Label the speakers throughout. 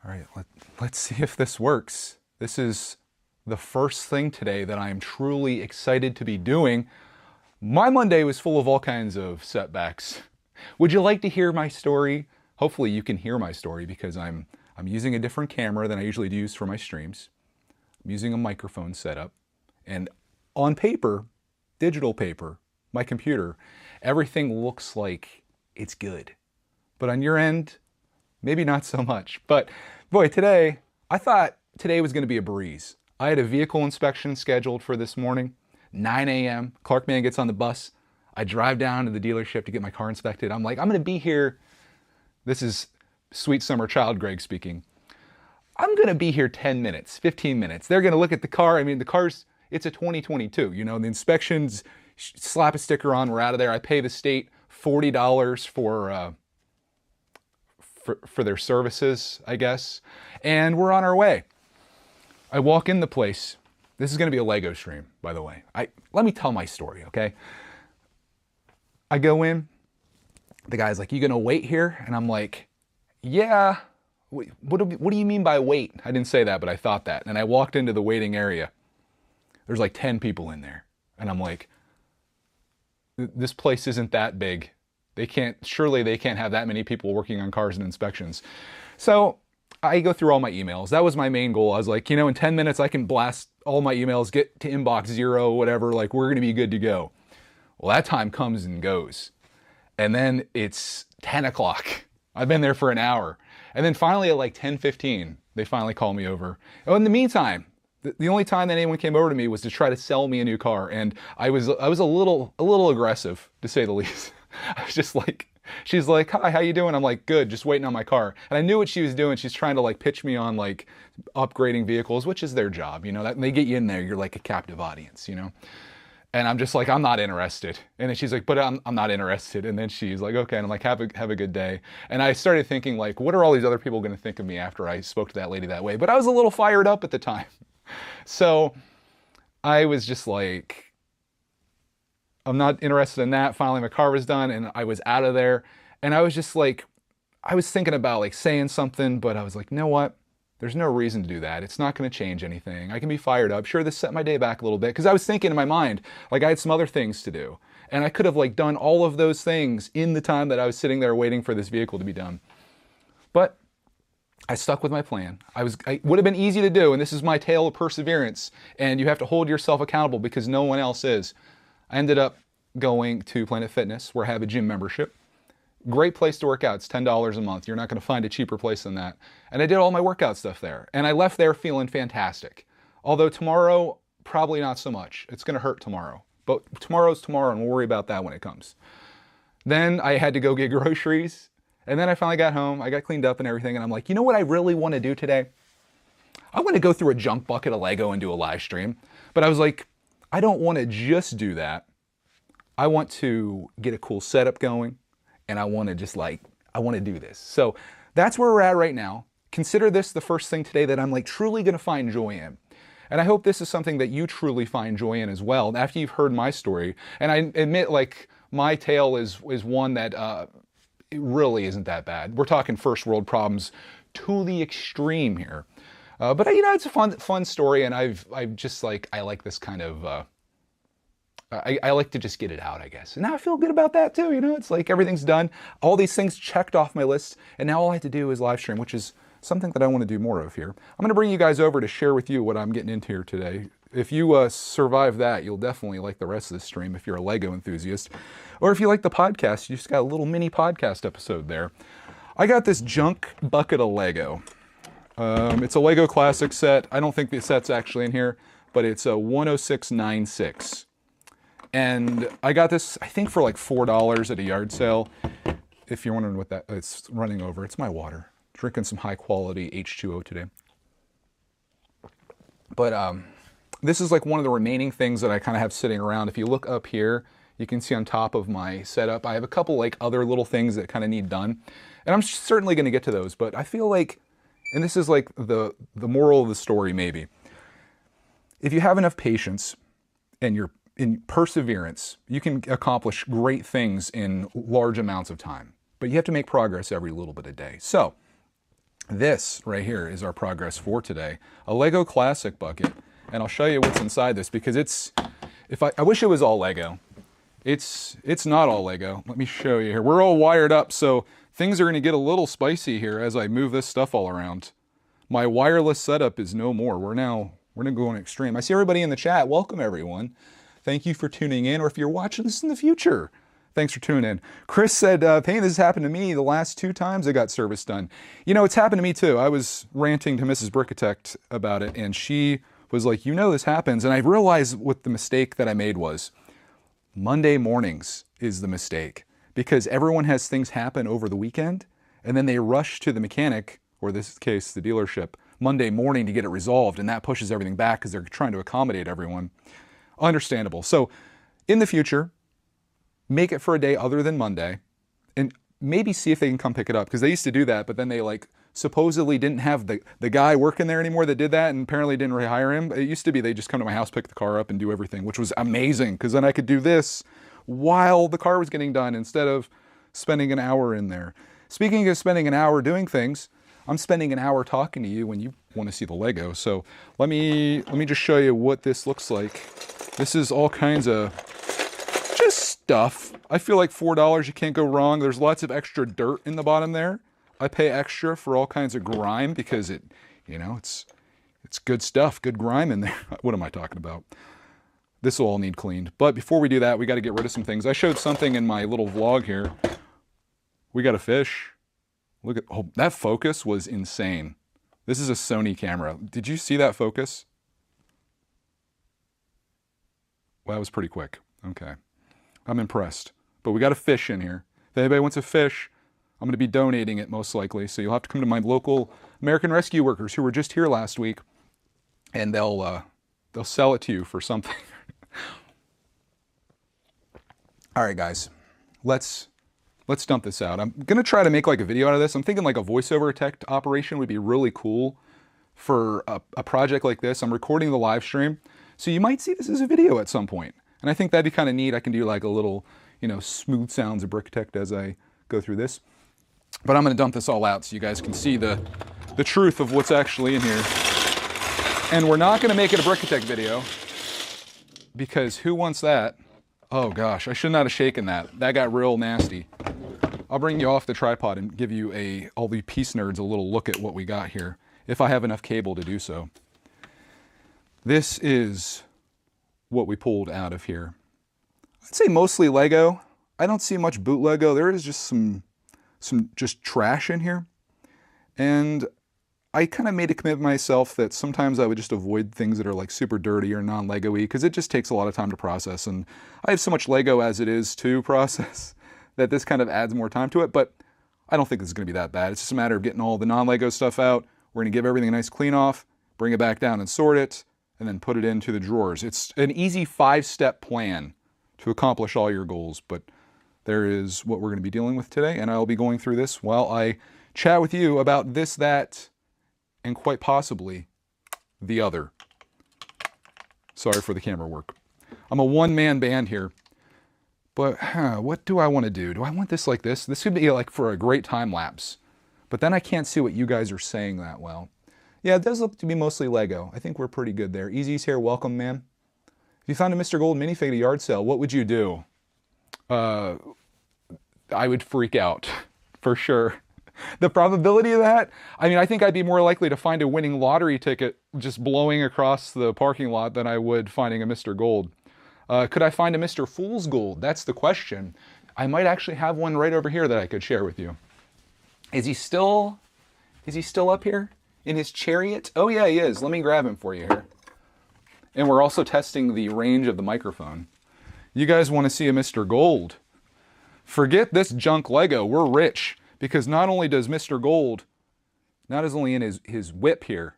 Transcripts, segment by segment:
Speaker 1: All right, let's see if this works. This is the first thing today that I am truly excited to be doing. My Monday was full of all kinds of setbacks. Would you like to hear my story? Hopefully you can hear my story because I'm using a different camera than I usually use for my streams. I'm using a microphone setup, and on paper, digital paper, my computer, everything looks like it's good. But on your end, maybe not so much. But boy, I thought today was going to be a breeze. I had a vehicle inspection scheduled for this morning, 9 a.m. Clark Man gets on the bus. I drive down to the dealership to get my car inspected. I'm like, I'm going to be here. This is sweet summer child Greg speaking. I'm going to be here 10 minutes, 15 minutes. They're going to look at the car. I mean, it's a 2022. You know, the inspections, slap a sticker on, we're out of there. I pay the state $40 for their services, I guess. And we're on our way. I walk in the place. This is going to be a Lego stream, by the way. Let me tell my story, okay? I go in. The guy's like, "You going to wait here?" And I'm like, "Yeah." What do you mean by wait? I didn't say that, but I thought that. And I walked into the waiting area. There's like 10 people in there. And I'm like, this place isn't that big. Surely they can't have that many people working on cars and inspections. So I go through all my emails. That was my main goal. I was like, in 10 minutes I can blast all my emails, get to inbox 0, whatever, like we're going to be good to go. Well, that time comes and goes. And then it's 10 o'clock. I've been there for an hour. And then finally at like 10:15, they finally call me over. Oh, in the meantime, the only time that anyone came over to me was to try to sell me a new car. And I was a little aggressive, to say the least. I was just like, she's like, "Hi, how you doing?" I'm like, "Good, just waiting on my car." And I knew what she was doing. She's trying to like pitch me on like upgrading vehicles, which is their job, that they get you in there, you're like a captive audience, And I'm just like, "I'm not interested." And then she's like, "But I'm not interested." And then she's like, "Okay." And I'm like, have a good day. And I started thinking like, what are all these other people going to think of me after I spoke to that lady that way? But I was a little fired up at the time. So I was just like, I'm not interested in that. Finally, my car was done and I was out of there. And I was just like, I was thinking about like saying something, but I was like, you know what? There's no reason to do that. It's not going to change anything. I can be fired up. Sure, this set my day back a little bit because I was thinking in my mind, like I had some other things to do. And I could have like done all of those things in the time that I was sitting there waiting for this vehicle to be done. But I stuck with my plan. It would have been easy to do, and this is my tale of perseverance. And you have to hold yourself accountable because no one else is. I ended up going to Planet Fitness where I have a gym membership. Great place to work out. It's $10 a month. You're not going to find a cheaper place than that. And I did all my workout stuff there. And I left there feeling fantastic. Although tomorrow, probably not so much. It's going to hurt tomorrow. But tomorrow's tomorrow, and we'll worry about that when it comes. Then I had to go get groceries. And then I finally got home. I got cleaned up and everything. And I'm like, you know what I really want to do today? I want to go through a junk bucket of Lego and do a live stream. But I was like, I don't want to just do that. I want to get a cool setup going. And I want to do this. So that's where we're at right now. Consider this the first thing today that I'm like truly going to find joy in. And I hope this is something that you truly find joy in as well after you've heard my story. And I admit like my tale is one that it really isn't that bad. We're talking first world problems to the extreme here. But it's a fun story. And I like this kind of, I like to just get it out, I guess. And now I feel good about that too. It's like everything's done. All these things checked off my list. And now all I have to do is live stream, which is something that I want to do more of here. I'm going to bring you guys over to share with you what I'm getting into here today. If you survive that, you'll definitely like the rest of the stream if you're a Lego enthusiast. Or if you like the podcast, you just got a little mini podcast episode there. I got this junk bucket of Lego. It's a Lego Classic set. I don't think the set's actually in here, but it's a 10696. And I got this, I think, for like $4 at a yard sale. If you're wondering what it's running over, it's my water. Drinking some high quality H2O today. But this is like one of the remaining things that I kind of have sitting around. If you look up here, you can see on top of my setup, I have a couple like other little things that kind of need done. And I'm certainly going to get to those, but I feel like, and this is like the moral of the story maybe. If you have enough patience and you're in perseverance, you can accomplish great things in large amounts of time, but you have to make progress every little bit a day. So This right here is our progress for today. A Lego Classic bucket. And I'll show you what's inside this because I wish it was all Lego. It's not all Lego. Let me show you here. We're all wired up, so things are going to get a little spicy here as I move this stuff all around. My wireless setup is no more. We're going to go extreme. I see everybody in the chat. Welcome, everyone. Thank you for tuning in, or if you're watching this in the future, thanks for tuning in. Chris said, Payne, this has happened to me the last 2 times I got service done. You know, it's happened to me too. I was ranting to Mrs. Brickitect about it, and she was like, you know this happens. And I realized what the mistake that I made was. Monday mornings is the mistake because everyone has things happen over the weekend and then they rush to the mechanic, or this case, the dealership, Monday morning to get it resolved, and that pushes everything back because they're trying to accommodate everyone. Understandable. So in the future, make it for a day other than Monday and maybe see if they can come pick it up because they used to do that, but then they supposedly didn't have the guy working there anymore that did that and apparently didn't rehire him. It used to be they just come to my house, pick the car up and do everything, which was amazing because then I could do this while the car was getting done instead of spending an hour in there. Speaking of spending an hour doing things, I'm spending an hour talking to you when you want to see the Lego. So let me just show you what this looks like. This is all kinds of just stuff. I feel like $4, you can't go wrong. There's lots of extra dirt in the bottom there. I pay extra for all kinds of grime because it's good stuff, good grime in there. What am I talking about? This will all need cleaned. But before we do that, we got to get rid of some things. I showed something in my little vlog here. We got a fish. Look at, oh, that focus was insane. This is a Sony camera. Did you see that focus? Well, that was pretty quick. Okay. I'm impressed. But we got a fish in here. If anybody wants a fish, I'm going to be donating it most likely. So you'll have to come to my local American Rescue Workers who were just here last week, and they'll sell it to you for something. All right, guys, let's dump this out. I'm going to try to make like a video out of this. I'm thinking like a voiceover tech operation would be really cool for a project like this. I'm recording the live stream, so you might see this as a video at some point. And I think that'd be kind of neat. I can do like a little, smooth sounds of Brickitect as I go through this. But I'm going to dump this all out so you guys can see the truth of what's actually in here. And we're not going to make it a Brickitect video because who wants that? Oh gosh, I should not have shaken that. That got real nasty. I'll bring you off the tripod and give you all the piece nerds a little look at what we got here, if I have enough cable to do so. This is what we pulled out of here. I'd say mostly Lego. I don't see much boot Lego. There is just some just trash in here. And I kind of made a commitment myself that sometimes I would just avoid things that are like super dirty or non-Lego-y because it just takes a lot of time to process. And I have so much Lego as it is to process that this kind of adds more time to it. But I don't think this is going to be that bad. It's just a matter of getting all the non-Lego stuff out. We're going to give everything a nice clean off, bring it back down and sort it, and then put it into the drawers. It's an easy 5-step plan to accomplish all your goals. But there is what we're going to be dealing with today. And I'll be going through this while I chat with you about this, that, and quite possibly the other. Sorry for the camera work. I'm a one-man band here, but what do I want to do? Do I want this like this? This could be like for a great time lapse, but then I can't see what you guys are saying that well. Yeah, it does look to be mostly Lego. I think we're pretty good there. Easy's here, welcome, man. If you found a Mr. Gold minifig at a yard sale, what would you do? I would freak out, for sure. The probability of that, I mean, I think I'd be more likely to find a winning lottery ticket just blowing across the parking lot than I would finding a Mr. Gold. Could I find a Mr. Fool's Gold? That's the question. I might actually have one right over here that I could share with you. Is he still up here in his chariot? Oh yeah, he is. Let me grab him for you here. And we're also testing the range of the microphone. You guys want to see a Mr. Gold? Forget this junk Lego. We're rich. Because not only does Mr. Gold, not as only in his whip here,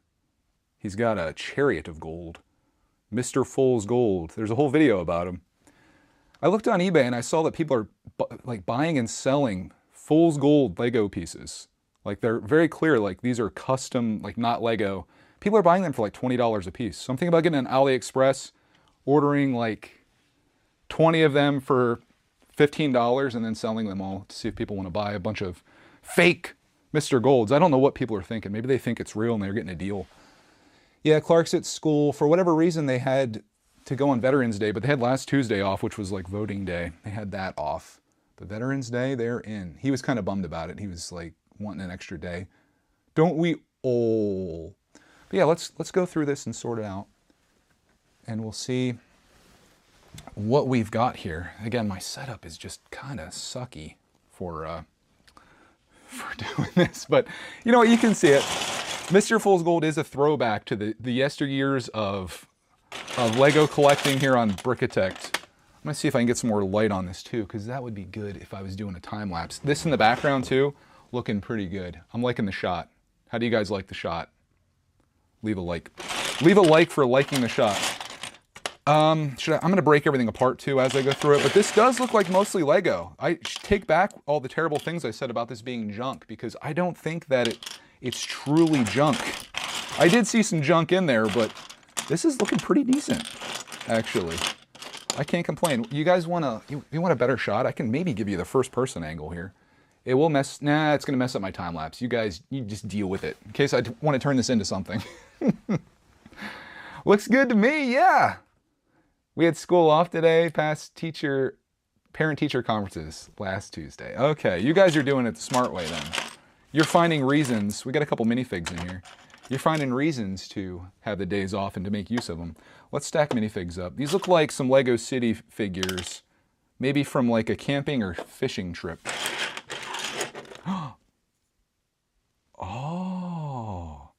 Speaker 1: he's got a chariot of gold. Mr. Fool's Gold. There's a whole video about him. I looked on eBay and I saw that people are like buying and selling Fool's Gold Lego pieces. Like they're very clear, like these are custom, like not Lego. People are buying them for like $20 a piece. So I'm thinking about getting an AliExpress, ordering like 20 of them for $15 and then selling them all to see if people want to buy a bunch of fake Mr. Golds. I don't know what people are thinking. Maybe they think it's real and they're getting a deal. Yeah, Clark's at school. For whatever reason, they had to go on Veterans Day, but they had last Tuesday off, which was like voting day. They had that off. But Veterans Day, they're in. He was kind of bummed about it. He was like wanting an extra day. Don't we all? But yeah, let's go through this and sort it out. And we'll see what we've got here. Again, my setup is just kind of sucky for doing this, but you know what, you can see it. Mr. Fool's Gold is a throwback to the yesteryears of Lego collecting here on Brickitect. I'm gonna see if I can get some more light on this too, because that would be good if I was doing a time lapse. This in the background too, looking pretty good. I'm liking the shot. How do you guys like the shot? Leave a like. Leave a like for liking the shot. I'm going to break everything apart too as I go through it, but this does look like mostly Lego. I take back all the terrible things I said about this being junk, because I don't think that it's truly junk. I did see some junk in there, but this is looking pretty decent, actually. I can't complain. You guys want you want a better shot? I can maybe give you the first person angle here. It will mess, nah, it's going to mess up my time lapse. You guys, you just deal with it in case I want to turn this into something. Looks good to me, yeah. We had school off today, past parent-teacher conferences last Tuesday. Okay, you guys are doing it the smart way then. You're finding reasons, we got a couple minifigs in here. You're finding reasons to have the days off and to make use of them. Let's stack minifigs up. These look like some Lego City figures, maybe from like a camping or fishing trip. Oh,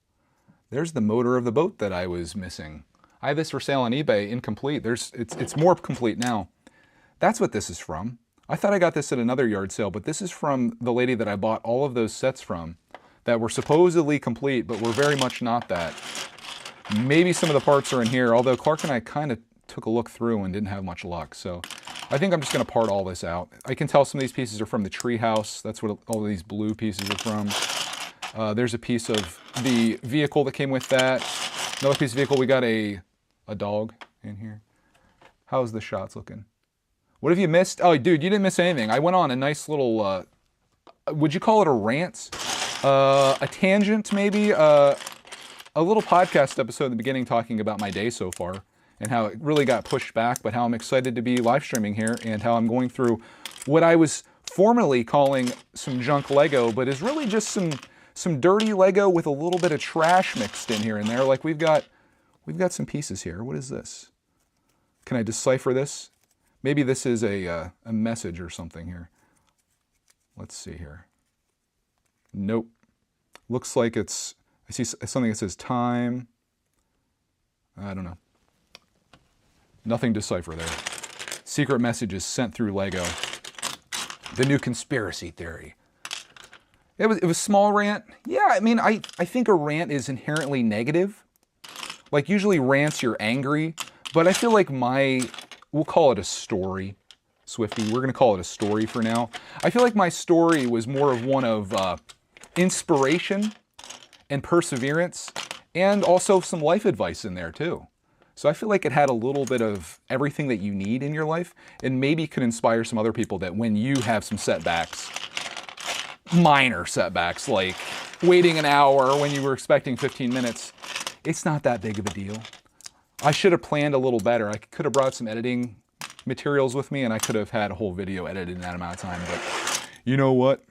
Speaker 1: there's the motor of the boat that I was missing. I have this for sale on eBay, incomplete. It's more complete now. That's what this is from. I thought I got this at another yard sale, but this is from the lady that I bought all of those sets from that were supposedly complete, but were very much not that. Maybe some of the parts are in here, although Clark and I kind of took a look through and didn't have much luck. So I think I'm just going to part all this out. I can tell some of these pieces are from the treehouse. That's what all of these blue pieces are from. There's a piece of the vehicle that came with that. Another piece of vehicle, we got a dog in here. How's the shots looking? What have you missed? Oh, dude, you didn't miss anything. I went on a nice little, would you call it a rant? A tangent, maybe? A little podcast episode at the beginning talking about my day so far and how it really got pushed back, but how I'm excited to be live streaming here and how I'm going through what I was formerly calling some junk Lego, but is really just some dirty Lego with a little bit of trash mixed in here and there. Like we've got some pieces here. What is this? Can I decipher this? Maybe this is a message or something here. Let's see here. Nope. Looks like it's, I see something that says time. I don't know. Nothing to decipher there. Secret messages sent through Lego. The new conspiracy theory. It was small rant. Yeah, I mean, I think a rant is inherently negative. Like usually rants, you're angry, but I feel like we'll call it a story, Swifty. We're going to call it a story for now. I feel like my story was more of one of inspiration and perseverance and also some life advice in there too. So I feel like it had a little bit of everything that you need in your life and maybe could inspire some other people that when you have some setbacks, minor setbacks, like waiting an hour when you were expecting 15 minutes, it's not that big of a deal. I should have planned a little better. I could have brought some editing materials with me and I could have had a whole video edited in that amount of time, but you know what?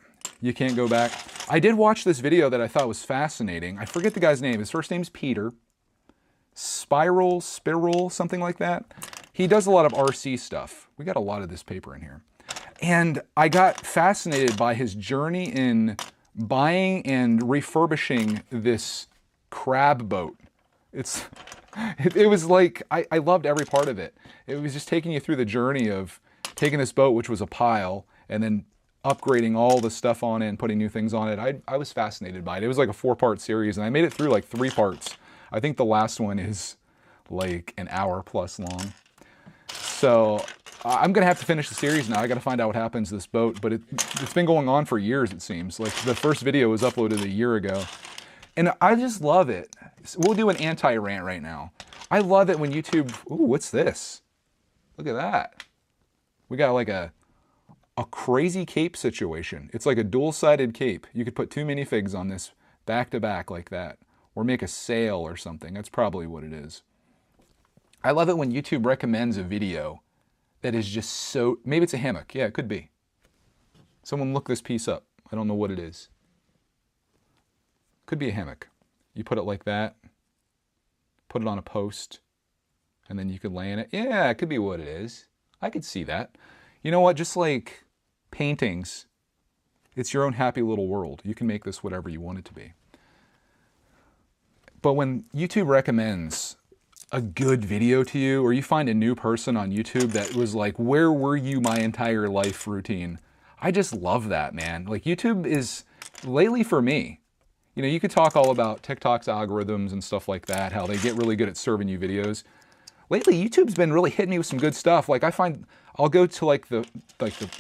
Speaker 1: You can't go back. I did watch this video that I thought was fascinating. I forget the guy's name. His first name's Peter. Spiral, something like that. He does a lot of RC stuff. We got a lot of this paper in here. And I got fascinated by his journey in buying and refurbishing this crab boat. It was like, I loved every part of it. It was just taking you through the journey of taking this boat, which was a pile, and then upgrading all the stuff on it and putting new things on it. I was fascinated by it. It was like a 4-part series, and I made it through like 3 parts. I think the last one is like an hour plus long. So I'm going to have to finish the series now. I got to find out what happens to this boat, but it's been going on for years, it seems. Like the first video was uploaded a year ago. And I just love it. We'll do an anti-rant right now. I love it when YouTube, ooh, what's this? Look at that. We got like a a crazy cape situation. It's like a dual-sided cape. You could put 2 minifigs on this back to back like that, or make a sail or something. That's probably what it is. I love it when YouTube recommends a video that is just so, maybe it's a hammock. Yeah, it could be. Someone look this piece up. I don't know what it is. Could be a hammock. You put it like that, put it on a post, and then you could lay in it. Yeah, it could be what it is. I could see that. You know what? Just like paintings, it's your own happy little world. You can make this whatever you want it to be. But when YouTube recommends a good video to you, or you find a new person on YouTube that was like, where were you my entire life routine? I just love that, man. Like YouTube is, lately for me, you know, you could talk all about TikTok's algorithms and stuff like that, how they get really good at serving you videos. Lately, YouTube's been really hitting me with some good stuff. Like I find, I'll go to like the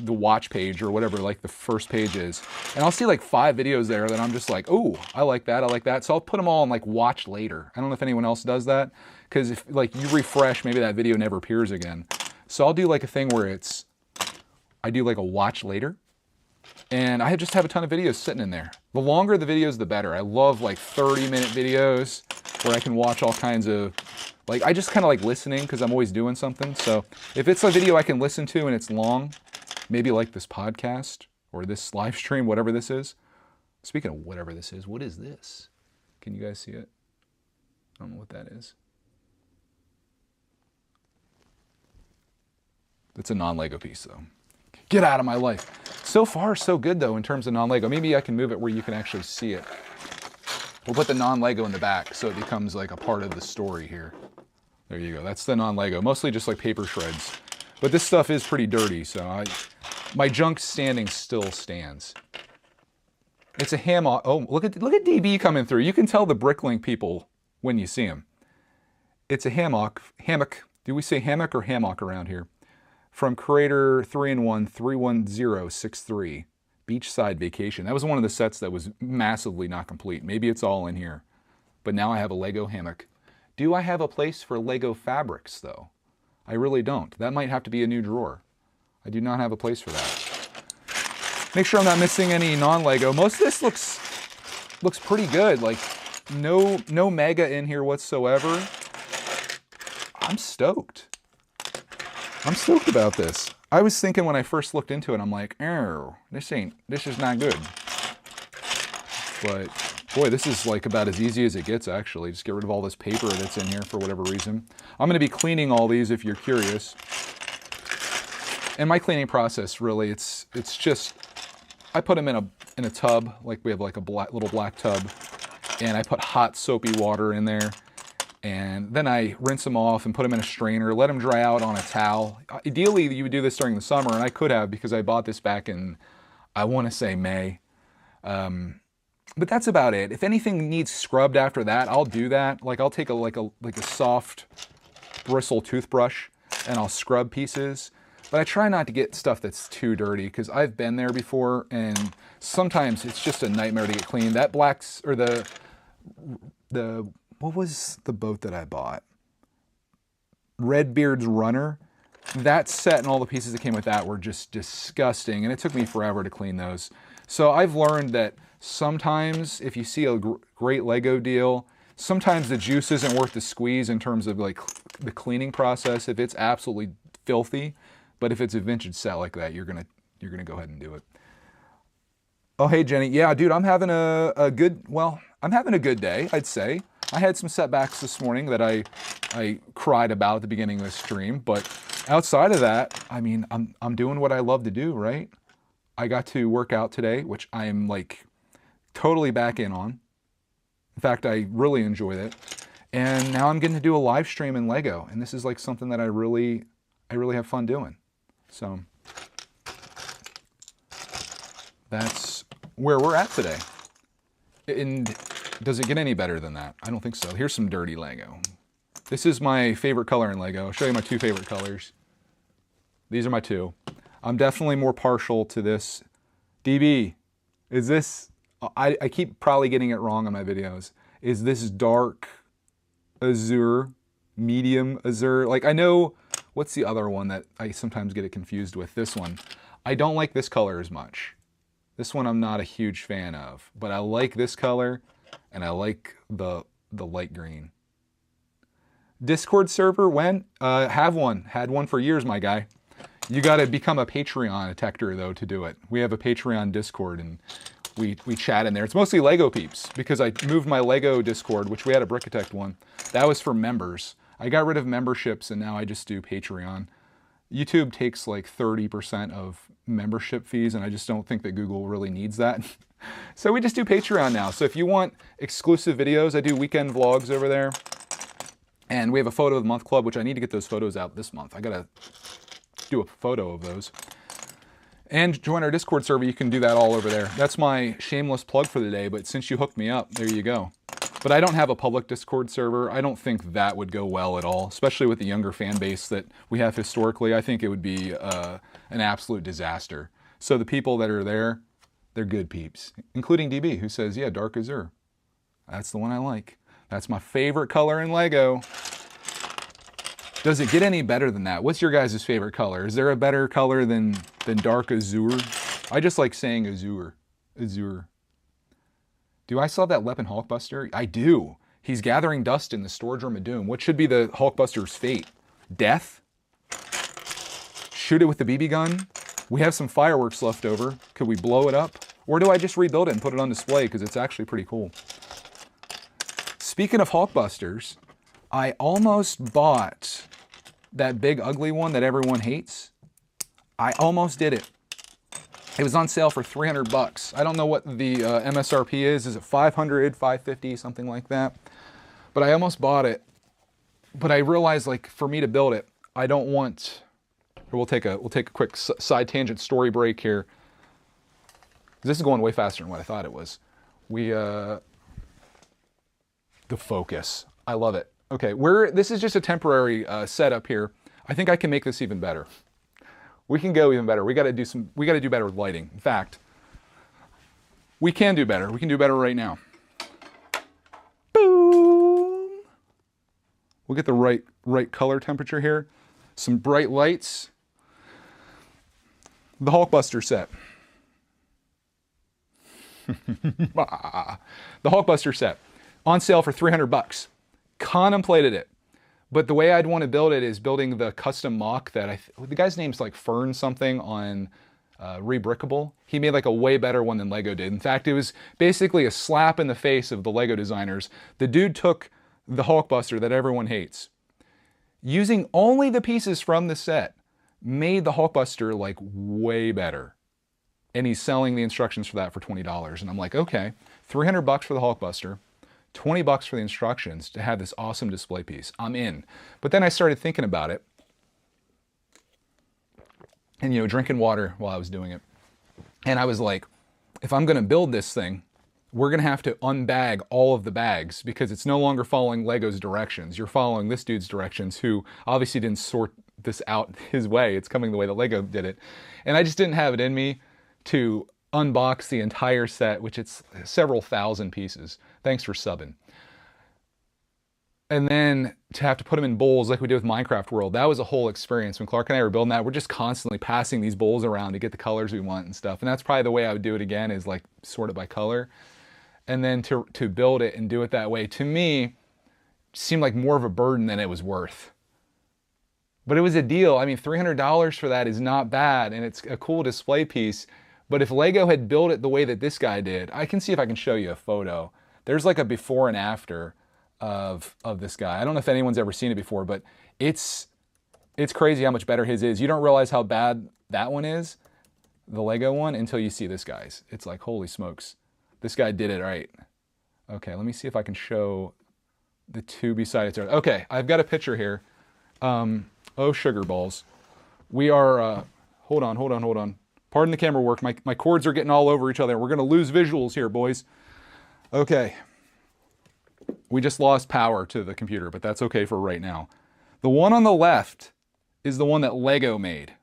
Speaker 1: watch page or whatever, like the first page is, and I'll see like 5 videos there that I'm just like, oh, I like that, I like that. So I'll put them all on like watch later. I don't know if anyone else does that, because if like you refresh, maybe that video never appears again. So I'll do like a thing where I do like a watch later, and I just have a ton of videos sitting in there. The longer the videos, the better. I love like 30-minute videos where I can watch all kinds of, like, I just kind of like listening because I'm always doing something. So if it's a video I can listen to and it's long, maybe like this podcast or this live stream, whatever this is. Speaking of whatever this is, what is this? Can you guys see it? I don't know what that is. It's a non-Lego piece though. Get out of my life. So far, so good though in terms of non-Lego. Maybe I can move it where you can actually see it. We'll put the non-Lego in the back so it becomes like a part of the story here. There you go. That's the non-Lego. Mostly just like paper shreds. But this stuff is pretty dirty, so my junk standing still stands. It's a hammock. Oh, look at DB coming through. You can tell the Bricklink people when you see them. It's a hammock. Hammock. Do we say hammock or hammock around here? From creator 3-in-1 31063. Beachside Vacation. That was one of the sets that was massively not complete. Maybe it's all in here. But now I have a Lego hammock. Do I have a place for Lego fabrics, though? I really don't. That might have to be a new drawer. I do not have a place for that. Make sure I'm not missing any non-Lego. Most of this looks pretty good. Like, no mega in here whatsoever. I'm stoked. I'm stoked about this. I was thinking when I first looked into it, I'm like, oh, this is not good. But boy, this is like about as easy as it gets, actually. Just get rid of all this paper that's in here for whatever reason. I'm gonna be cleaning all these if you're curious. And my cleaning process, really, it's just, I put them in a tub, like we have like a little black tub, and I put hot soapy water in there. And then I rinse them off and put them in a strainer, let them dry out on a towel. Ideally, you would do this during the summer, and I could have because I bought this back in, I want to say May. But that's about it. If anything needs scrubbed after that, I'll do that. Like I'll take a soft bristle toothbrush and I'll scrub pieces. But I try not to get stuff that's too dirty because I've been there before, and sometimes it's just a nightmare to get clean. That black's, or the what was the boat that I bought? Redbeard's Runner. That set and all the pieces that came with that were just disgusting, and it took me forever to clean those. So I've learned that sometimes if you see a great Lego deal, sometimes the juice isn't worth the squeeze in terms of like the cleaning process if it's absolutely filthy. But if it's a vintage set like that, you're gonna go ahead and do it. Oh, hey Jenny. Yeah, dude, I'm having a good day, I'd say. I had some setbacks this morning that I cried about at the beginning of the stream, but outside of that, I mean, I'm doing what I love to do, right? I got to work out today, which I'm like totally back in on. In fact, I really enjoyed it. And now I'm getting to do a live stream in Lego, and this is like something that I really have fun doing. So that's where we're at today. And does it get any better than that? I don't think so. Here's some dirty Lego. This is my favorite color in Lego. I'll show you my 2 favorite colors. These are my 2. I'm definitely more partial to this. DB, is this, I keep probably getting it wrong on my videos. Is this dark azure, medium azure? Like I know, what's the other one that I sometimes get it confused with? This one. I don't like this color as much. This one I'm not a huge fan of, but I like this color and I like the light green. Discord server, when? Have one. Had one for years, my guy. You got to become a Patreon detector, though, to do it. We have a Patreon Discord, and we chat in there. It's mostly Lego peeps, because I moved my Lego Discord, which we had a Brickitect one. That was for members. I got rid of memberships, and now I just do Patreon. YouTube takes like 30% of membership fees, and I just don't think that Google really needs that. So we just do Patreon now. So if you want exclusive videos, I do weekend vlogs over there. And we have a photo of the month club, which I need to get those photos out this month. I gotta do a photo of those. And join our Discord server, you can do that all over there. That's my shameless plug for the day, but since you hooked me up, there you go. But I don't have a public Discord server. I don't think that would go well at all, especially with the younger fan base that we have historically. I think it would be an absolute disaster. So the people that are there, they're good peeps, including DB, who says, yeah, Dark Azure. That's the one I like. That's my favorite color in Lego. Does it get any better than that? What's your guys' favorite color? Is there a better color than Dark Azure? I just like saying Azure. Azure. Do I still have that Weapon Hulkbuster? I do. He's gathering dust in the storage room of doom. What should be the Hulkbuster's fate? Death? Shoot it with the BB gun? We have some fireworks left over. Could we blow it up? Or do I just rebuild it and put it on display because it's actually pretty cool? Speaking of Hulkbusters, I almost bought that big ugly one that everyone hates. I almost did it. It was on sale for 300 bucks. I don't know what the MSRP is. Is it 500, 550, something like that? But I almost bought it. But I realized, like, for me to build it, I don't want. We'll take a quick side tangent story break here. This is going way faster than what I thought it was. The focus. I love it. Okay, this is just a temporary setup here. I think I can make this even better. We can go even better. We got to do better with lighting. In fact, we can do better. We can do better right now. Boom. We'll get the right color temperature here. Some bright lights. The Hulkbuster set. The Hulkbuster set. On sale for 300 bucks. Contemplated it. But the way I'd want to build it is building the custom mock that the guy's name's like Fern something on Rebrickable. He made like a way better one than Lego did. In fact, it was basically a slap in the face of the Lego designers. The dude took the Hulkbuster that everyone hates, using only the pieces from the set, made the Hulkbuster like way better. And he's selling the instructions for that for $20. And I'm like, okay, 300 bucks for the Hulkbuster. 20 bucks for the instructions to have this awesome display piece. I'm in. But then I started thinking about it and, drinking water while I was doing it. And I was like, if I'm going to build this thing, we're going to have to unbag all of the bags because it's no longer following Lego's directions. You're following this dude's directions, who obviously didn't sort this out his way. It's coming the way that Lego did it. And I just didn't have it in me to unbox the entire set, which it's several thousand pieces. Thanks for subbing. And then to have to put them in bowls like we did with Minecraft World, that was a whole experience. When Clark and I were building that, we're just constantly passing these bowls around to get the colors we want and stuff. And that's probably the way I would do it again, is like sort it by color. And then to build it and do it that way, to me, seemed like more of a burden than it was worth. But it was a deal. I mean, $300 for that is not bad, and it's a cool display piece. But if Lego had built it the way that this guy did, I can see if I can show you a photo. There's like a before and after of this guy. I don't know if anyone's ever seen it before, but it's crazy how much better his is. You don't realize how bad that one is, the Lego one, until you see this guy's. It's like, holy smokes, this guy did it right. Okay, let me see if I can show the two beside each other. Okay, I've got a picture here. Oh, sugar balls. We are, hold on. Pardon the camera work. My cords are getting all over each other. We're going to lose visuals here, boys. Okay. We just lost power to the computer, but that's okay for right now. The one on the left is the one that Lego made.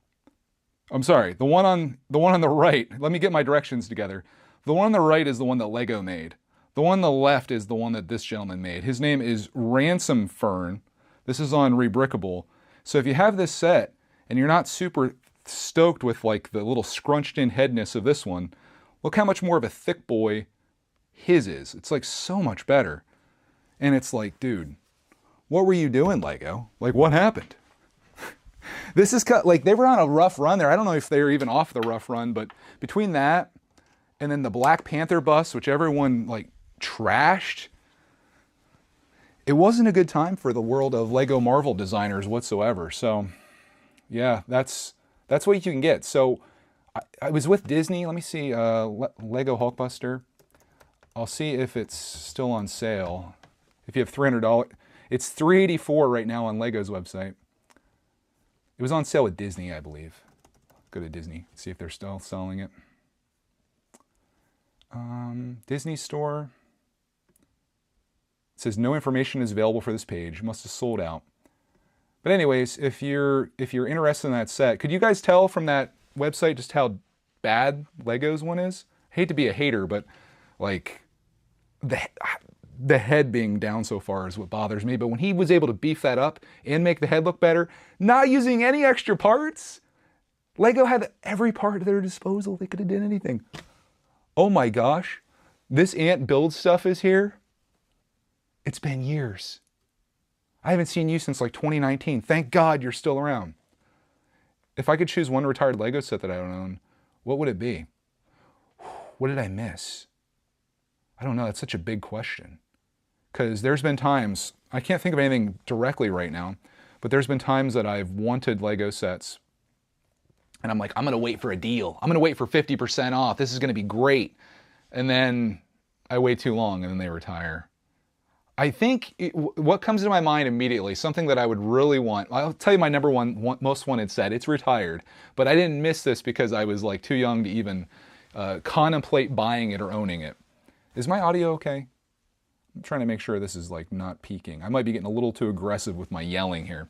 Speaker 1: I'm sorry. The one on the right. Let me get my directions together. The one on the right is the one that Lego made. The one on the left is the one that this gentleman made. His name is Ransom Fern. This is on Rebrickable. So if you have this set and you're not super stoked with like the little scrunched in headness of this one. Look how much more of a thick boy his is. It's like so much better. And it's like, dude, what were you doing, Lego? Like, what happened? This is like, they were on a rough run there. I don't know if they were even off the rough run, but between that and then the Black Panther bus, which everyone like trashed, it wasn't a good time for the world of Lego Marvel designers whatsoever. So yeah, that's what you can get. So I was with Disney. Let me see, Lego Hulkbuster. I'll see if it's still on sale. If you have $300, it's $384 right now on Lego's website. It was on sale with Disney, I believe. Go to Disney, see if they're still selling it. Disney store. It says no information is available for this page. Must have sold out. But anyways, if you're interested in that set, could you guys tell from that website just how bad Lego's one is? I hate to be a hater, but like the head being down so far is what bothers me. But when he was able to beef that up and make the head look better, not using any extra parts, Lego had every part at their disposal. They could have done anything. Oh my gosh, this Ant Build stuff is here. It's been years. I haven't seen you since like 2019. Thank God you're still around. If I could choose one retired Lego set that I don't own, what would it be? What did I miss? I don't know. That's such a big question. Because there's been times, I can't think of anything directly right now, but there's been times that I've wanted Lego sets and I'm like, I'm going to wait for a deal. I'm going to wait for 50% off. This is going to be great. And then I wait too long and then they retire. I think what comes to my mind immediately, something that I would really want, I'll tell you my number one most wanted set. It's retired, but I didn't miss this because I was like too young to even contemplate buying it or owning it. Is my audio okay? I'm trying to make sure this is like not peaking. I might be getting a little too aggressive with my yelling here.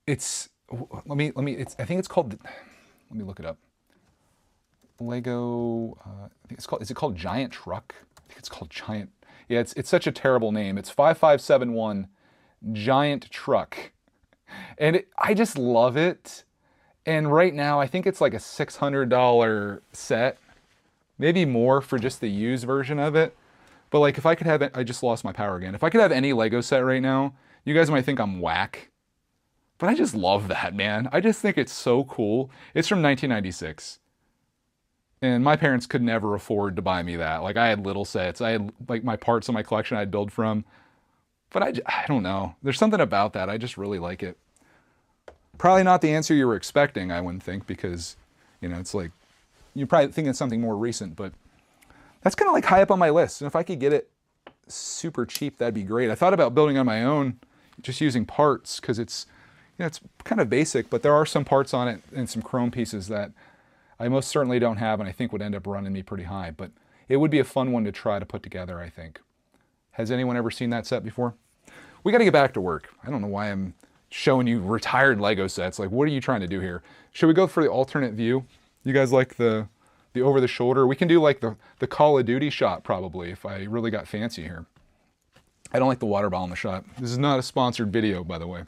Speaker 1: I think it's called, let me look it up. Lego, I think it's called, is it called Giant Truck? I think it's called Giant, yeah, it's such a terrible name. It's 5571 Giant Truck. And I just love it. And right now, I think it's like a $600 set. Maybe more for just the used version of it. But like if I could have it, I just lost my power again. If I could have any Lego set right now, you guys might think I'm whack. But I just love that, man. I just think it's so cool. It's from 1996. And my parents could never afford to buy me that. Like I had little sets. I had like my parts of my collection I'd build from. But I don't know. There's something about that. I just really like it. Probably not the answer you were expecting, I wouldn't think, because, you know, it's like, you're probably thinking something more recent, but that's kind of like high up on my list. And if I could get it super cheap, that'd be great. I thought about building on my own, just using parts, because it's, you know, it's kind of basic, but there are some parts on it and some chrome pieces that I most certainly don't have and I think would end up running me pretty high. But it would be a fun one to try to put together, I think. Has anyone ever seen that set before? We got to get back to work. I don't know why I'm showing you retired Lego sets. Like, what are you trying to do here? Should we go for the alternate view? You guys like the over the shoulder? We can do like the Call of Duty shot probably if I really got fancy here. I don't like the water bottle in the shot. This is not a sponsored video, by the way.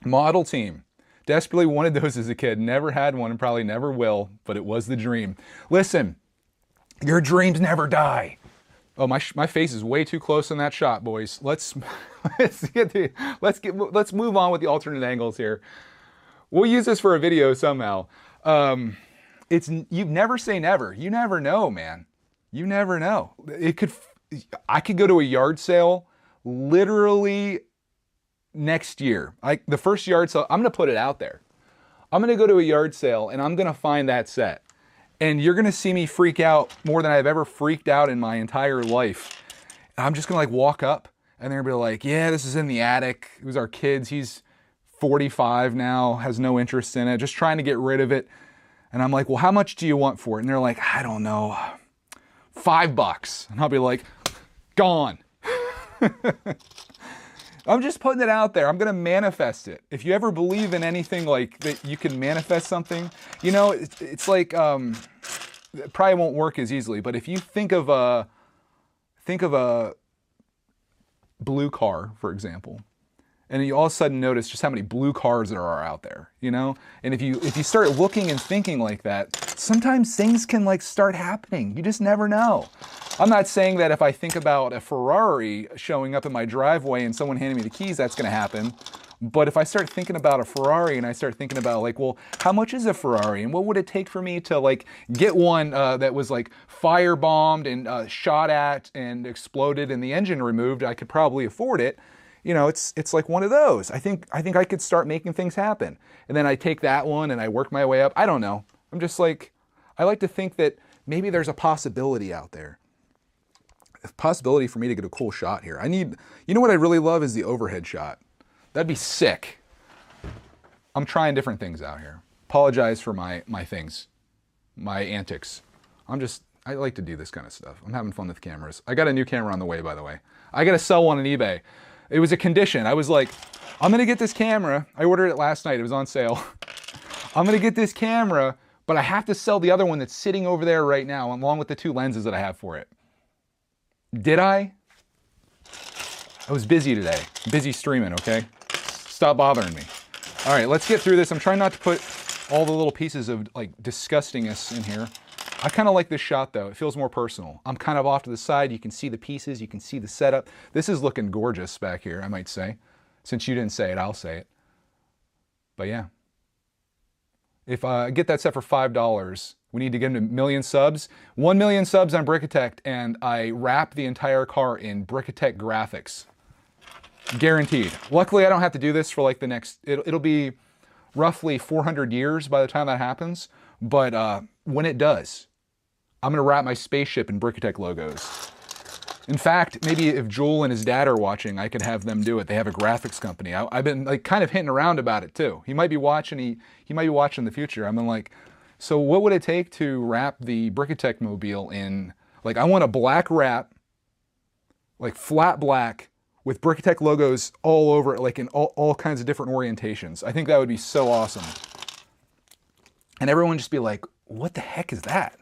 Speaker 1: Model team. Desperately wanted those as a kid. Never had one and probably never will, but it was the dream. Listen, your dreams never die. Oh, my face is way too close in that shot, boys. Let's move on with the alternate angles here. We'll use this for a video somehow. You never say never. You never know, man. You never know. I could go to a yard sale literally next year. The first yard sale, I'm going to put it out there. I'm going to go to a yard sale and I'm going to find that set. And you're going to see me freak out more than I've ever freaked out in my entire life. And I'm just going to like walk up and they're going to be like, yeah, this is in the attic. It was our kid's. He's 45 now, has no interest in it, just trying to get rid of it. And I'm like, well, how much do you want for it? And they're like, I don't know, $5. And I'll be like, gone. I'm just putting it out there. I'm going to manifest it. If you ever believe in anything like that, you can manifest something. You know, it's like, it probably won't work as easily, but if you think of a blue car, for example, And you all of a sudden notice just how many blue cars there are out there, you know? And if you start looking and thinking like that, sometimes things can like start happening. You just never know. I'm not saying that if I think about a Ferrari showing up in my driveway and someone handing me the keys, that's gonna happen. But if I start thinking about a Ferrari and I start thinking about like, well, how much is a Ferrari? And what would it take for me to like get one that was like firebombed and shot at and exploded and the engine removed, I could probably afford it. You know, it's like one of those. I think I could start making things happen. And then I take that one and I work my way up. I don't know. I'm just like, I like to think that maybe there's a possibility out there. A possibility for me to get a cool shot here. You know what I really love is the overhead shot. That'd be sick. I'm trying different things out here. Apologize for my things, my antics. I like to do this kind of stuff. I'm having fun with cameras. I got a new camera on the way, by the way. I got to sell one on eBay. It was a condition. I was like, I'm going to get this camera. I ordered it last night. It was on sale. I'm going to get this camera, but I have to sell the other one that's sitting over there right now, along with the 2 lenses that I have for it. Did I? I was busy today. Busy streaming, okay? Stop bothering me. All right, let's get through this. I'm trying not to put all the little pieces of like disgustingness in here. I kind of like this shot though. It feels more personal. I'm kind of off to the side. You can see the pieces. You can see the setup. This is looking gorgeous back here, I might say. Since you didn't say it, I'll say it. But yeah. If I get that set for $5, we need to get him to 1 million subs. 1 million subs on Brickitect, and I wrap the entire car in Brickitect graphics. Guaranteed. Luckily, I don't have to do this for like the next, it'll be roughly 400 years by the time that happens. But when it does, I'm gonna wrap my spaceship in Brickitect logos. In fact, maybe if Joel and his dad are watching, I could have them do it. They have a graphics company. I've been like kind of hinting around about it too. He might be watching. He might be watching in the future. I'm like, so what would it take to wrap the Brickitect mobile in? Like, I want a black wrap, like flat black, with Brickitect logos all over it, like in all kinds of different orientations. I think that would be so awesome. And everyone just be like, what the heck is that?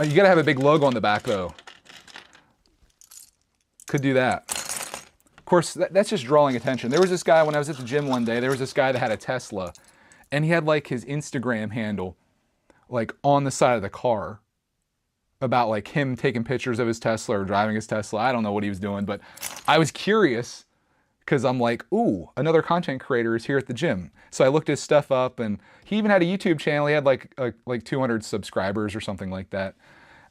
Speaker 1: You gotta have a big logo on the back though. Could do that. Of course, that's just drawing attention. There was this guy when I was at the gym one day, there was this guy that had a Tesla and he had like his Instagram handle like on the side of the car about like him taking pictures of his Tesla or driving his Tesla. I don't know what he was doing, but I was curious because I'm like, ooh, another content creator is here at the gym. So I looked his stuff up and he even had a YouTube channel. He had like 200 subscribers or something like that.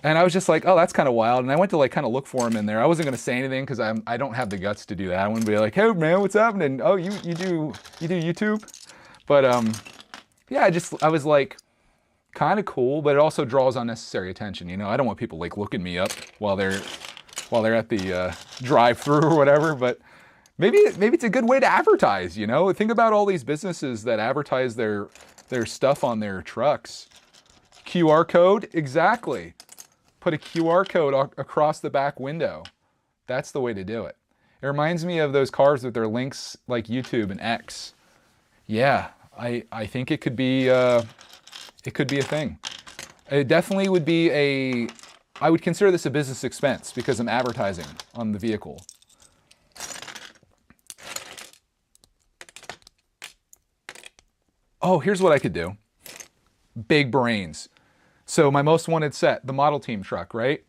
Speaker 1: And I was just like, oh, that's kind of wild. And I went to like kind of look for him in there. I wasn't going to say anything because I don't have the guts to do that. I wouldn't be like, hey man, what's happening? Oh, you do YouTube? But yeah, I was like, kind of cool, but it also draws unnecessary attention. You know, I don't want people like looking me up while they're at the drive-through or whatever. But maybe it's a good way to advertise. You know, think about all these businesses that advertise their stuff on their trucks. QR code, exactly. Put a QR code across the back window. That's the way to do it. It reminds me of those cars with their links like YouTube and X. Yeah, I think it could be a thing. It definitely would be I would consider this a business expense because I'm advertising on the vehicle. Oh, here's what I could do. Big brains. So my most wanted set, the model team truck, right?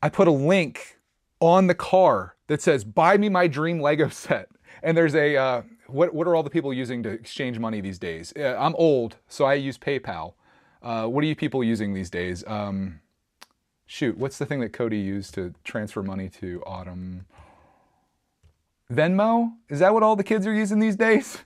Speaker 1: I put a link on the car that says, buy me my dream Lego set. And there's a, what are all the people using to exchange money these days? I'm old, so I use PayPal. What are you people using these days? Shoot, what's the thing that Cody used to transfer money to Autumn? Venmo? Is that what all the kids are using these days?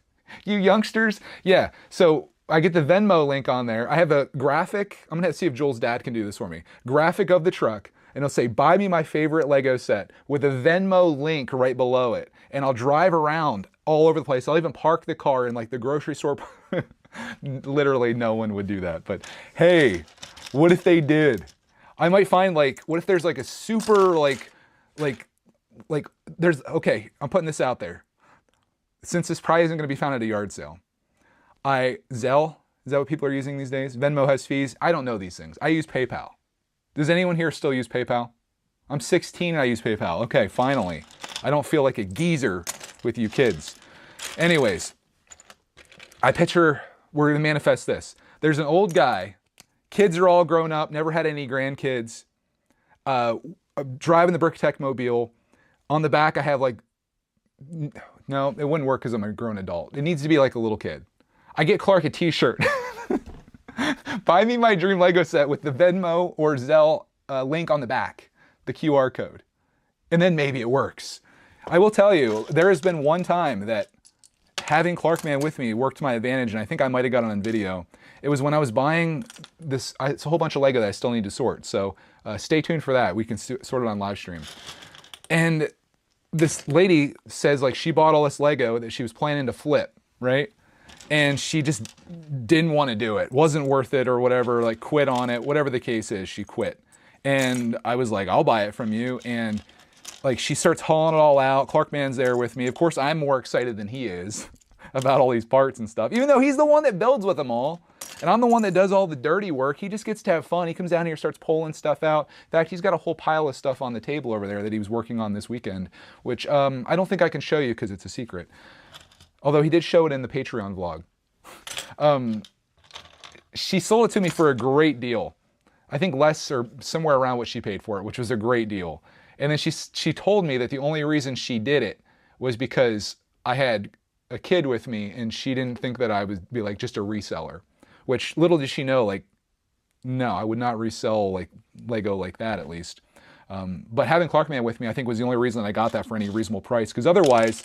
Speaker 1: You youngsters? Yeah, so I get the Venmo link on there. I have a graphic. I'm gonna see if Joel's dad can do this for me. Graphic of the truck, and it'll say, buy me my favorite Lego set with a Venmo link right below it. And I'll drive around all over the place. I'll even park the car in like the grocery store. Literally no one would do that, but hey, what if they did? I might find like, what if there's like a super okay, I'm putting this out there. Since this probably isn't gonna be found at a yard sale. Zelle, is that what people are using these days? Venmo has fees. I don't know these things. I use PayPal. Does anyone here still use PayPal? I'm 16 and I use PayPal. Okay, finally. I don't feel like a geezer with you kids. Anyways, we're going to manifest this. There's an old guy, kids are all grown up, never had any grandkids, driving the Brickitect mobile. On the back, I have like, no, it wouldn't work because I'm a grown adult. It needs to be like a little kid. I get Clark a t-shirt. Buy me my dream Lego set with the Venmo or Zelle link on the back, the QR code. And then maybe it works. I will tell you, there has been one time that having Clarkman with me worked to my advantage, and I think I might have got it on video. It was when I was buying this, it's a whole bunch of Lego that I still need to sort. So stay tuned for that. We can sort it on live stream. And this lady says like she bought all this Lego that she was planning to flip, right? And she just didn't want to do it. Wasn't worth it or whatever, like quit on it. Whatever the case is, she quit. And I was like, I'll buy it from you. And like she starts hauling it all out. Clarkman's there with me. Of course, I'm more excited than he is about all these parts and stuff, even though he's the one that builds with them all. And I'm the one that does all the dirty work. He just gets to have fun. He comes down here, starts pulling stuff out. In fact, he's got a whole pile of stuff on the table over there that he was working on this weekend, which I don't think I can show you because it's a secret. Although he did show it in the Patreon vlog. She sold it to me for a great deal. I think less or somewhere around what she paid for it, which was a great deal. And then she told me that the only reason she did it was because I had a kid with me and she didn't think that I would be like just a reseller. Which little did she know, like, no, I would not resell like Lego like that at least. But having Clarkman with me, I think was the only reason that I got that for any reasonable price. Because otherwise,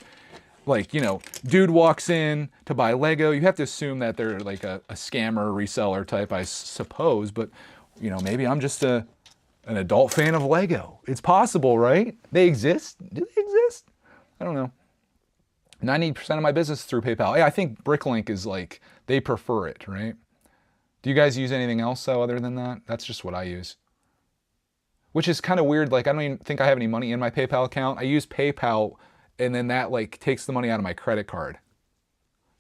Speaker 1: like, you know, dude walks in to buy Lego. You have to assume that they're like a scammer reseller type, I suppose. But, you know, maybe I'm just an adult fan of Lego. It's possible, right? They exist? Do they exist? I don't know. 90% of my business is through PayPal. Yeah, I think Bricklink is like, they prefer it, right? Do you guys use anything else though other than that? That's just what I use. Which is kind of weird. Like, I don't even think I have any money in my PayPal account. I use PayPal and then that like takes the money out of my credit card.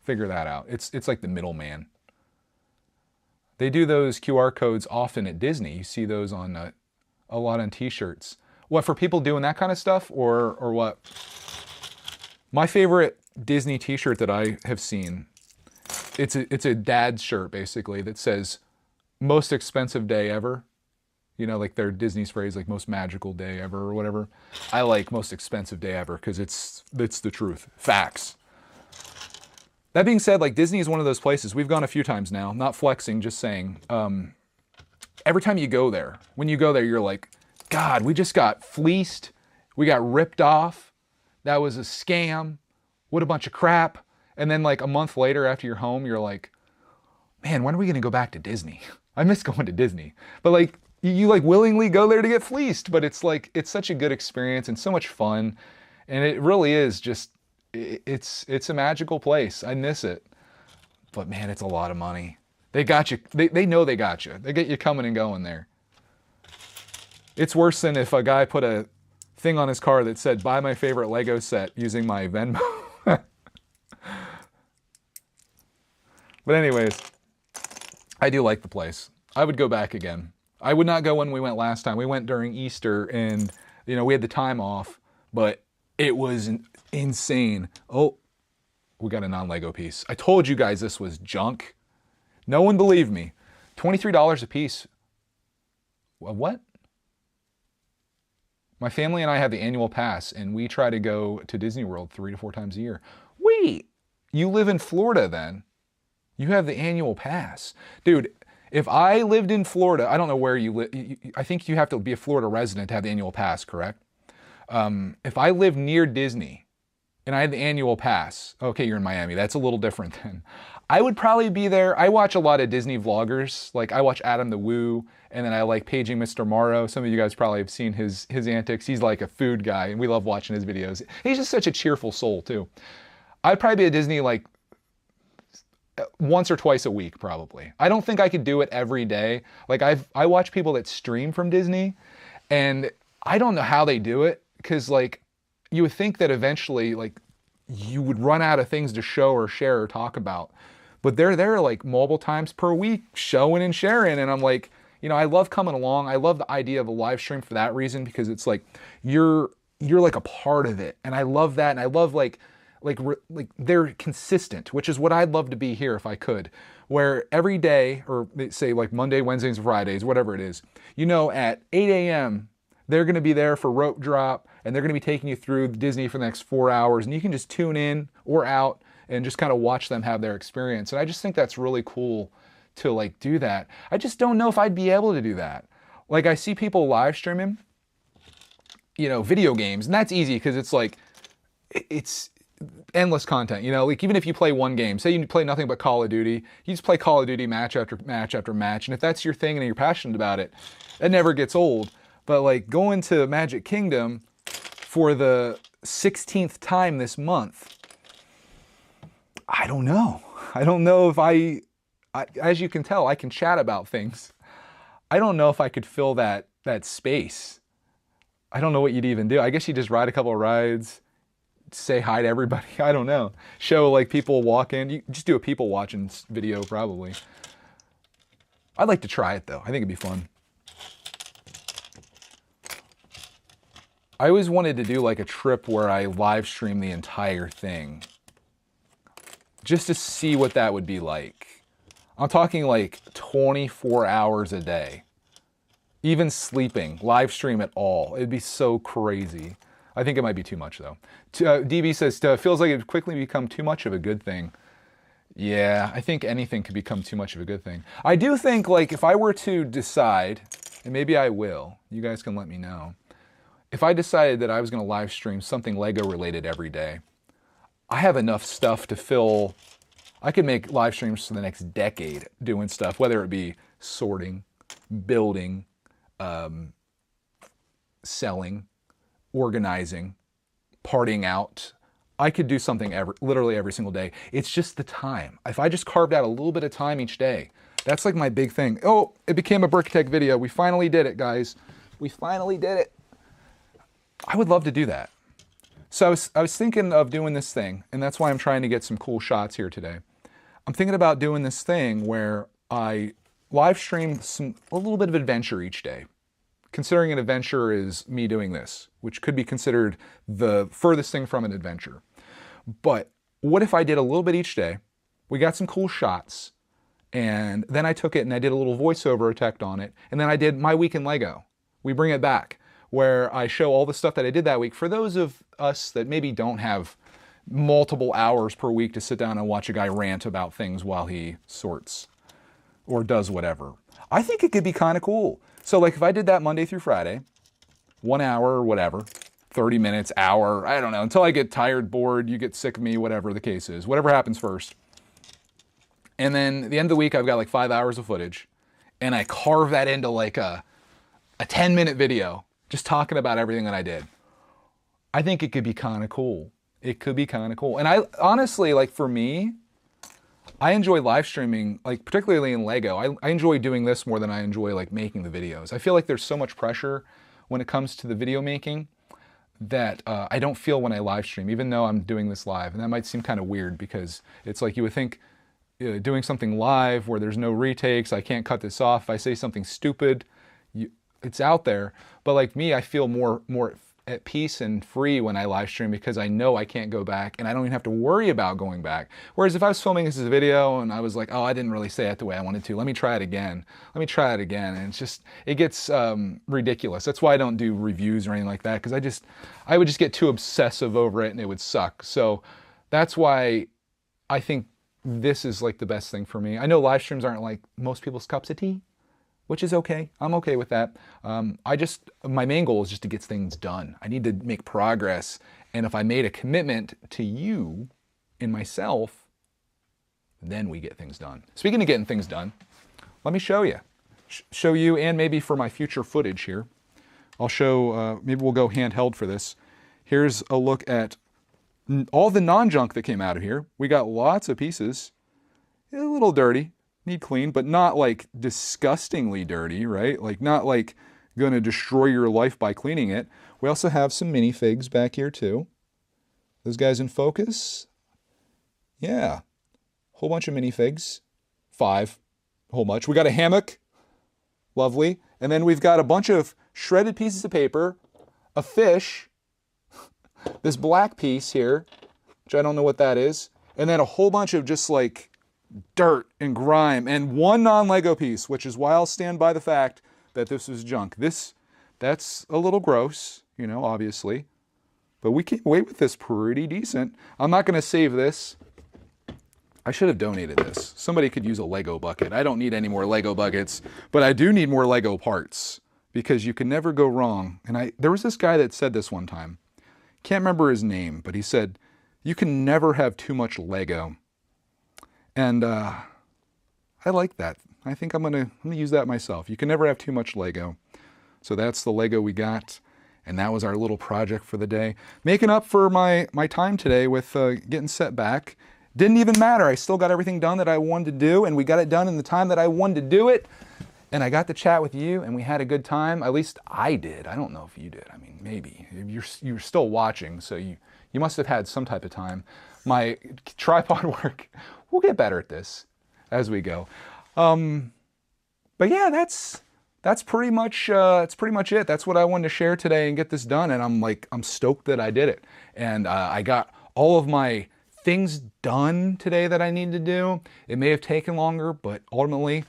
Speaker 1: Figure that out. It's like the middleman. They do those QR codes often at Disney. You see those on a lot on t-shirts. What, for people doing that kind of stuff or what? My favorite Disney t-shirt that I have seen, it's a dad's shirt basically that says most expensive day ever. You know, like their Disney's phrase, like most magical day ever or whatever. I like most expensive day ever because it's the truth. Facts. That being said, like Disney is one of those places. We've gone a few times now. Not flexing, just saying. Every time you go there, when you go there, you're like, God, we just got fleeced. We got ripped off. That was a scam. What a bunch of crap. And then like a month later after you're home, you're like, man, when are we going to go back to Disney? I miss going to Disney. But like, you like willingly go there to get fleeced, but it's like, it's such a good experience and so much fun. And it really is just, it's a magical place. I miss it. But man, it's a lot of money. They got you. They know they got you. They get you coming and going there. It's worse than if a guy put a thing on his car that said, buy my favorite Lego set using my Venmo. But anyways, I do like the place. I would go back again. I would not go when we went last time. We went during Easter and, you know, we had the time off, but it was insane. Oh, we got a non-Lego piece. I told you guys this was junk. No one believed me. $23 a piece. What? My family and I have the annual pass and we try to go to Disney World 3 to 4 times a year. Wait, you live in Florida then? You have the annual pass. Dude, if I lived in Florida, I don't know where you live. I think you have to be a Florida resident to have the annual pass, correct? If I lived near Disney and I had the annual pass, okay, you're in Miami. That's a little different then. I would probably be there. I watch a lot of Disney vloggers. Like I watch Adam the Woo, and then I like Paging Mr. Morrow. Some of you guys probably have seen his antics. He's like a food guy, and we love watching his videos. He's just such a cheerful soul too. I'd probably be at Disney like once or twice a week, probably. I don't think I could do it every day. Like I watch people that stream from Disney, and I don't know how they do it, because like you would think that eventually like you would run out of things to show or share or talk about. But they're there like multiple times per week showing and sharing, and I'm like, you know, I love coming along. I love the idea of a live stream for that reason, because it's like you're like a part of it, and I love that. And I love like like they're consistent, which is what I'd love to be here if I could, where every day, or say like Monday, Wednesdays, Fridays, whatever it is, you know, at 8 a.m. they're going to be there for rope drop, and they're going to be taking you through Disney for the next 4 hours, and you can just tune in or out and just kind of watch them have their experience. And I just think that's really cool to like do that. I just don't know if I'd be able to do that. Like I see people live streaming, you know, video games, and that's easy because it's like, it's endless content, you know, like even if you play one game, say you play nothing but Call of Duty, you just play Call of Duty match after match after match. And if that's your thing and you're passionate about it, it never gets old. But like going to Magic Kingdom for the 16th time this month, I don't know. I don't know if I, as you can tell, I can chat about things. I don't know if I could fill that space. I don't know what you'd even do. I guess you just ride a couple of rides, say hi to everybody. I don't know. Show like people walking. You just do a people watching video probably. I'd like to try it though. I think it'd be fun. I always wanted to do like a trip where I live stream the entire thing, just to see what that would be like. I'm talking like 24 hours a day. Even sleeping, live stream at all. It'd be so crazy. I think it might be too much though. DB says, feels like it'd quickly become too much of a good thing. Yeah, I think anything could become too much of a good thing. I do think like if I were to decide, and maybe I will, you guys can let me know. If I decided that I was gonna live stream something Lego related every day, I have enough stuff to fill. I could make live streams for the next decade doing stuff, whether it be sorting, building, selling, organizing, partying out. I could do something literally every single day. It's just the time. If I just carved out a little bit of time each day, that's like my big thing. Oh, it became a Brickitect video. We finally did it, guys. We finally did it. I would love to do that. So I was thinking of doing this thing, and that's why I'm trying to get some cool shots here today. I'm thinking about doing this thing where I live stream a little bit of adventure each day. Considering an adventure is me doing this, which could be considered the furthest thing from an adventure. But what if I did a little bit each day? We got some cool shots, and then I took it and I did a little voiceover effect on it, and then I did my week in Lego. We bring it back, where I show all the stuff that I did that week. For those of us that maybe don't have multiple hours per week to sit down and watch a guy rant about things while he sorts or does whatever. I think it could be kind of cool. So like if I did that Monday through Friday, 1 hour or whatever, 30 minutes, hour, I don't know, until I get tired, bored, you get sick of me, whatever the case is, whatever happens first. And then at the end of the week, I've got like 5 hours of footage, and I carve that into like a 10-minute video, just talking about everything that I did. I think it could be kind of cool. It could be kind of cool. And I honestly, like for me, I enjoy live streaming, like particularly in Lego. I enjoy doing this more than I enjoy like making the videos. I feel like there's so much pressure when it comes to the video making that I don't feel when I live stream, even though I'm doing this live. And that might seem kind of weird because it's like you would think doing something live where there's no retakes, I can't cut this off. If I say something stupid, it's out there. But like me, I feel more at peace and free when I live stream because I know I can't go back and I don't even have to worry about going back. Whereas if I was filming this as a video and I was like, oh, I didn't really say it the way I wanted to, let me try it again. Let me try it again. And it's just, it gets ridiculous. That's why I don't do reviews or anything like that, because I would just get too obsessive over it and it would suck. So that's why I think this is like the best thing for me. I know live streams aren't like most people's cups of tea, which is okay. I'm okay with that. My main goal is just to get things done. I need to make progress. And if I made a commitment to you and myself, then we get things done. Speaking of getting things done, let me show you. Show you, and maybe for my future footage here, I'll show, maybe we'll go handheld for this. Here's a look at all the non-junk that came out of here. We got lots of pieces. A little dirty. Need clean, but not like disgustingly dirty, right? Like not like going to destroy your life by cleaning it. We also have some minifigs back here too. Those guys in focus? Yeah. Whole bunch of minifigs. 5. Whole bunch. We got a hammock. Lovely. And then we've got a bunch of shredded pieces of paper, a fish, this black piece here, which I don't know what that is. And then a whole bunch of just like dirt and grime and one non-Lego piece, which is why I'll stand by the fact that this is junk. That's a little gross, you know, obviously. But we came away with this pretty decent. I'm not going to save this. I should have donated this. Somebody could use a Lego bucket. I don't need any more Lego buckets, but I do need more Lego parts because you can never go wrong. And there was this guy that said this one time. Can't remember his name, but he said, you can never have too much Lego. And I like that. I think I'm gonna use that myself. You can never have too much Lego. So that's the Lego we got. And that was our little project for the day. Making up for my time today with getting set back. Didn't even matter. I still got everything done that I wanted to do, and we got it done in the time that I wanted to do it. And I got to chat with you, and we had a good time. At least I did. I don't know if you did. I mean, maybe. You're still watching, so you must have had some type of time. My tripod work, we'll get better at this as we go. But yeah, that's pretty much it. That's what I wanted to share today and get this done. And I'm stoked that I did it. And I got all of my things done today that I need to do. It may have taken longer, but ultimately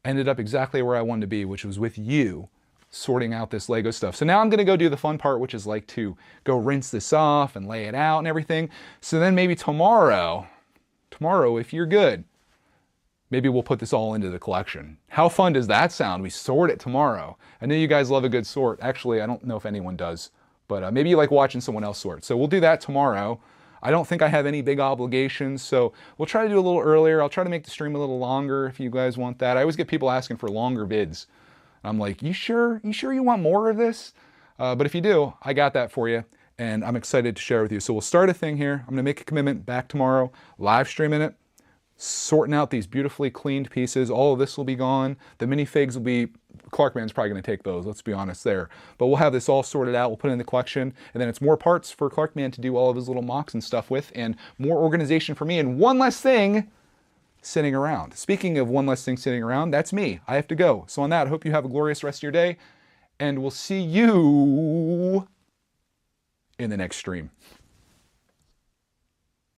Speaker 1: I ended up exactly where I wanted to be, which was with you sorting out this Lego stuff. So now I'm gonna go do the fun part, which is like to go rinse this off and lay it out and everything. So then maybe tomorrow, if you're good, maybe we'll put this all into the collection. How fun does that sound? We sort it tomorrow. I know you guys love a good sort. Actually, I don't know if anyone does, but maybe you like watching someone else sort. So we'll do that tomorrow. I don't think I have any big obligations, so we'll try to do a little earlier. I'll try to make the stream a little longer if you guys want that. I always get people asking for longer vids. I'm like, you sure you want more of this? But if you do, I got that for you, and I'm excited to share with you. So we'll start a thing here. I'm gonna make a commitment back tomorrow, live streaming it, sorting out these beautifully cleaned pieces. All of this will be gone. The minifigs will be, Clarkman's probably gonna take those, let's be honest there. But we'll have this all sorted out, we'll put it in the collection, and then it's more parts for Clarkman to do all of his little mocks and stuff with, and more organization for me, and one less thing sitting around. Speaking of one less thing sitting around, that's me. I have to go. So on that, I hope you have a glorious rest of your day, and we'll see you in the next stream.